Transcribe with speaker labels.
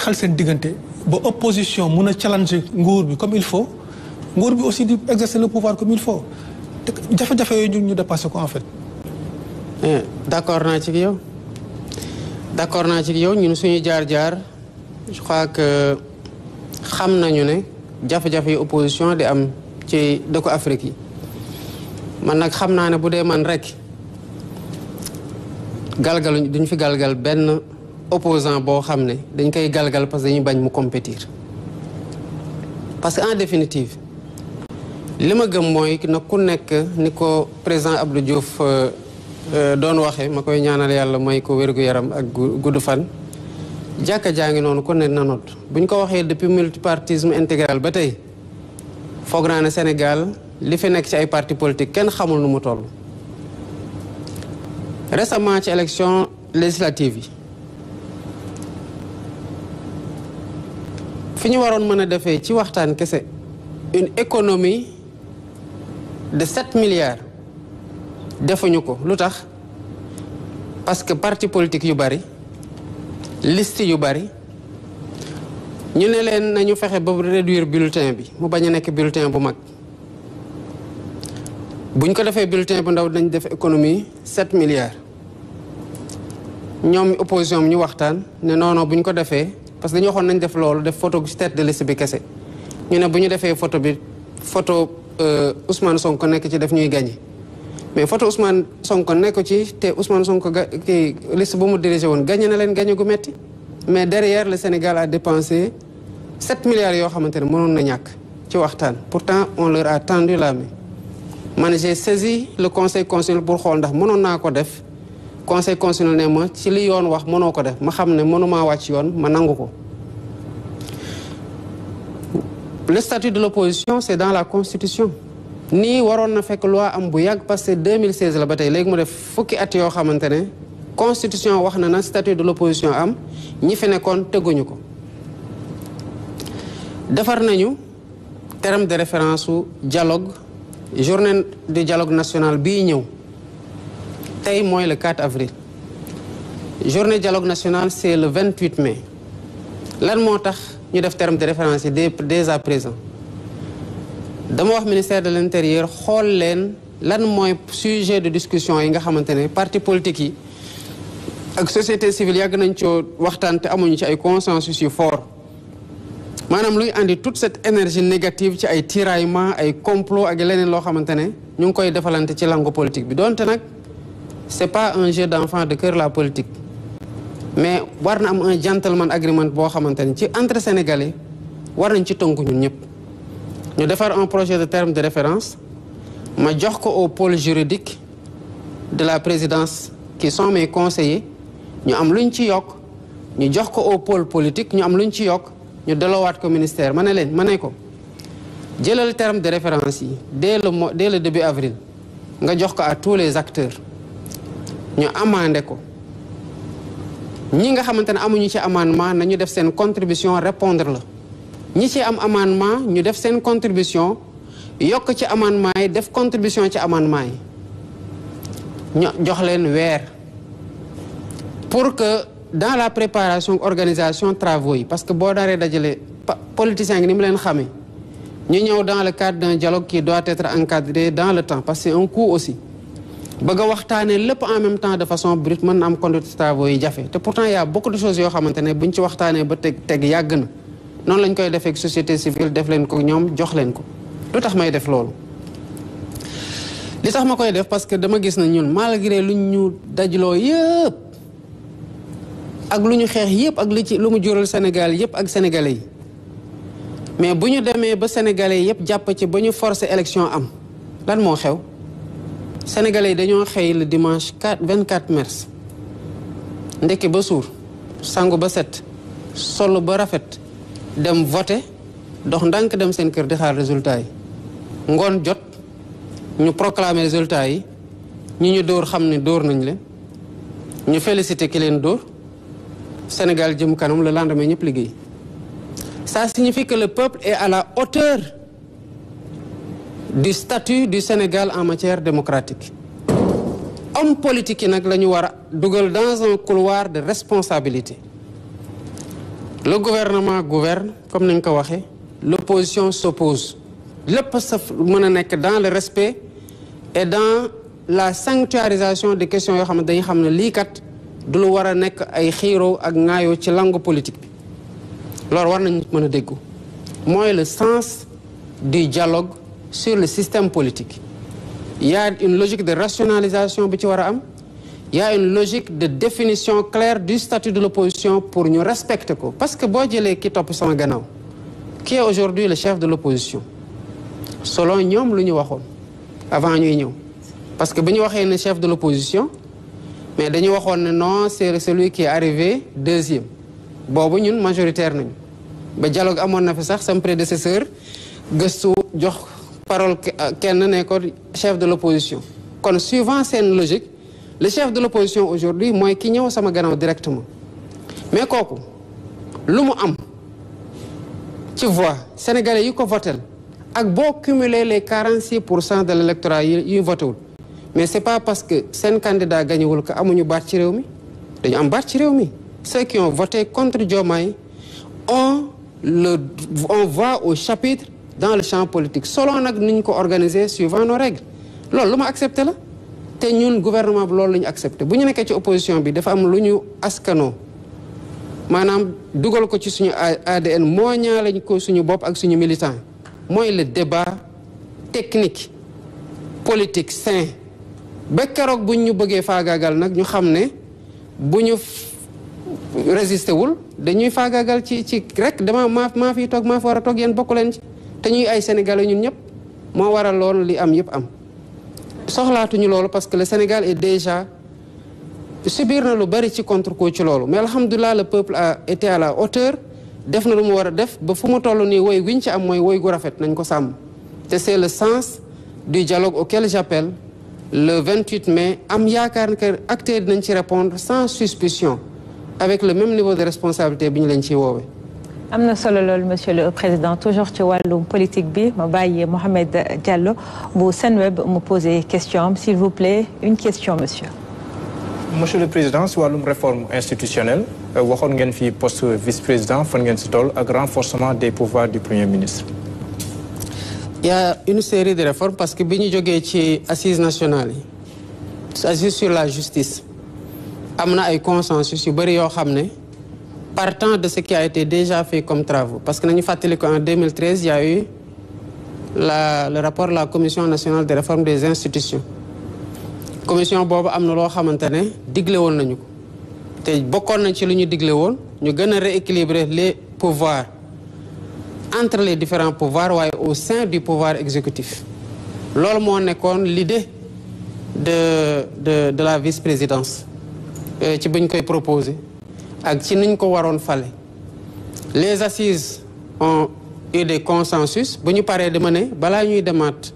Speaker 1: xal seen diggante ba opposition mun a challenge nguur bi comme il faut nguur bi aussi di exercer le pouvoir comme il faut te jafe-jafe yooyu ñu dépassé ko en fait.
Speaker 2: d'accord naa ci yow ñun suñu jaar-jaar je crois que xam nañu ne jafe-jafe yi opposition di am ci dëkku Afrique yi man nag xam naa ne bu dee man rek galgaluñ duñ fi galgal benn opposant boo xam ne dañ koy galgal parce que dañuy bañ mu compétir parce que en définitive li ma gëm mooy na ku nekk ni ko président Abdou Diouf doon waxee ma koy ñaanal yàlla may ko wér-gu-yaram ak gudd fan jàkka jaa ngi noonu ku ne na noot bu ñu ko waxee depuis multipartisme intégral ba tey foog naa ne Sénégal li fi nekk ci ay parti politique kenn xamul nu mu toll récemment ci élection législative yi fi ñu waroon mën a defee ci waxtaan kese une économie de 7 milliards defuñu ko lu tax parce que parti politique yu bari liste yu bari ñu ne leen nañu fexe ba réduire bulletin bi mu bañ a nekk bulletin bu mag buñ ko defee bulletin bu ndaw dañ def économie 7 milliards ñoom opposition bi ñu waxtaan ne non buñ ko defee parce que dañu waxoon nañ def loolu def photo ci tête de liste bi kese ñu ne bu ñu defee photo Ousmane Sonko nekk ci def ñuy gagné mais photo Ousmane Sonko nekk ci te Ousmane Sonko kii liste bu mu dirigé woon gagné na leen gagné gu metti mais derrière le Sénégal a dépensé 7 milliards yoo xamante ne mënoon na ñàkk ci waxtaan pourtant on leur a tendu la main man j'ai saisi le conseil constitutionnel pour xool ndax mënoon naa ko def conseil constitutionnel ne ma ci li yoon wax mënoo ko def ma xam ne mënumaa wàcc yoon ma nangu ko. Le statut de l'opposition c'est dans la constitution nii waroon na fekk loi am bu yàgg parce que 2016 la ba tey léegi mu def fukki at yoo xamante ne constitution wax na statut de l'opposition am ñi fi nekkoon teguñu ko. defar nañu terme de référence su dialogue journée du dialogue national bii ñëw tey mooy le 4 avril journée dialogue national c'est le 28 mai lan moo tax ñu def terme de référence yi dès à présent dama wax ministère de l'intérieur xool leen lan mooy sujet de discussion yi nga xamante ne parti politique yi ak société civile yàgg nañ coo waxtaan te amuñu ci ay consensus yu fort maanaam luy andi toute cette énergie négative ci ay tiraillement ay complot ak leneen loo xamante ne ñu ngi koy defalante ci langue politique bi donte nag c'est pas un jeu d'enfant de cœur la politique mais war na am un gentleman agreement boo xamante ne ci entre sénégalais war nañ ci tënku ñun ñëpp ñu defar un projet de terme de référence ma jox ko au pôle juridique de la présidence qui sont mes conseillers ñu am luñ ci yokk ñu jox ko au pôle politique ñu am luñ ci yokk ñu delloowaat ko ministère ma ne ko jëlal terme de référence yi dès le début avril nga jox ko à tous les acteurs ñu amandé ko ñi nga xamante ne amuñu ci amendement nañu def seen contribution répondre la ñi ci am amendement ñu def seen contribution yokk ci amendement yi def contribution ci amendement yi ñu jox leen weer pour que dans la préparation organisation travaux yi parce que boo daree dajale politiciens ngi ni mu leen xamee ñu ñëw dans le cadre d'un dialogue qui doit être encadré dans le temps parce que c'est un coût aussi bëgg a waxtaanee lépp en même temps de façon brute mën na am conduite travaux yi jafe te pourtant y a beaucoup de choses yoo xamante ne buñ ci waxtaanee ba teg yàgg na noonu lañ koy defee ak société civile def leen ko ñoom jox leen ko lu tax may def loolu li tax ma koy def parce que dama gis na ñun malgré lu ñu dajloo yëpp ak lu ñu xeex yëpp ak lu mu jural Sénégal yëpp ak sénégalais yi mais bu ñu demee ba sénégalais yëpp jàpp ci ba ñu forcer élection am lan moo xew sénégalais yi dañoo xëy le dimanche 24 mars ndekki ba suur sangu ba set solo ba rafet dem voter dox ndànk dem seen kër di xaar résultat yi ngoon jot ñu proclamer résultat yi ñu dóor xam ne dóor nañ leen ñu féliciter ki leen dóor Sénégal jëm kanam le lendemain ñëpp liggéey ça signifie que le peuple est à la hauteur du statut du Sénégal en matière démocratique homme politique yi nag la ñu war a dugal dans un couloir de responsabilité le gouvernement gouverne comme ni nga ko waxee l'opposition s'oppose lépp sa mën a nekk dans le respect et dans la sanctuarisation des questions yoo xam ne dañuy xam ne lii kat du lu war a nekk ay xiiroo ak ŋaayoo ci langue politique bi loolu war nañ mën a déggu mooy le sens du dialogue sur le système politique. Il y a une logique de rationalisation bi ci war a am. Il y a une logique de définition claire du statut de l'opposition pour ñu respecter ko parce que boo jëlee ki topp sama gannaaw qui est aujourd'hui le chef de l'opposition selon ñoom lu ñu waxoon avant ñuy ñëw parce que bi ñu waxee ne chef de l'opposition mais dañu waxoon ne non c'est celui qui est arrivé deuxième boobu ñun majoritaire nañu ba dialogue amoon na fi sax sam prédécesseur gëstu jox parole kenn ne ko chef de l'opposition kon suivant seen logique le chef de l'opposition aujourd'hui mooy ki ñëw sama gannaaw directement mais kooku lu mu am ci voix sénégalais yi ko votel ak boo cumuler les 46% de l'électorat yi voté wul mais c'est pas parce que seen candidat gañewul que amuñu baat ci réew mi dañu am baat ci réew mi ceux qui ont voté contre Diomaye on voit au chapitre dans le champ politique selon nag ni ñu ko organiser suivant nos règles loolu lu ma accepté la te ñun gouvernement bi loolu la ñu accepté bu ñu nekkee ci opposition bi dafa am lu ñu askanoo maanaam dugal ko ci suñu ADN moo ñaa lañ ko suñu bopp ak suñu militant mooy le débat technique politique sain ba keroog buñ ñu bëggee faagaagal nag ñu xam ne bu ñu résisté wul dañuy faagaagal ci rek dama maa fi toog maa fi war a toog yéen bokk leen ci te ñuy ay sénégalais ñun ñëpp moo waral loolu li am yëpp am soxlaatuñu loolu parce que le Sénégal est déjà subir na lu bari ci contre ko ci loolu mais alhamdulilah le peuple a été à la hauteur def na lu mu war a def ba fu mu toll nii woy guñ ci am mooy woy gu rafet nañ ko sàmm te c'est le sens du dialogue auquel j'appelle le 28 mai am yaakaar que acteurs dinañ ci répondre sans suspicion avec le même niveau de responsabilité bi ñu leen ciy woowee.
Speaker 3: am na solo loolu monsieur le président toujours ci wàllum politique bi ma bàyyi Mohamed Diallo bu Senweb mu poser question s'il vous plaît une question monsieur.
Speaker 4: Monsieur le président si wàllum réforme institutionnelle waxoon ngeen fi poste vice-président fan ngeen si toll ak renforcement des pouvoirs du premier ministre.
Speaker 2: Il y a une série de réformes parce que bi ñu jógee ci assises nationales yi assises sur la justice am na ay consensus yu bëri yoo xam ne partant de ce qui a été déjà fait comme travaux parce que nañu fàttali ko en 2013 il y a eu le rapport de la commission nationale de réforme des institutions commission boobu am na loo xamante ne digle woon nañu ko te bokkoon nañ ci lu ñu digle woon ñu gën a rééquilibrer les pouvoirs entre les différents pouvoirs waaye au sein du pouvoir exécutif loolu moo nekkoon l'idée de la vice-présidence ci buñ koy proposer ak ci niñ ko waroon fale les assises ont eu des consensus bu ñu paree dama ne balaa ñuy demaat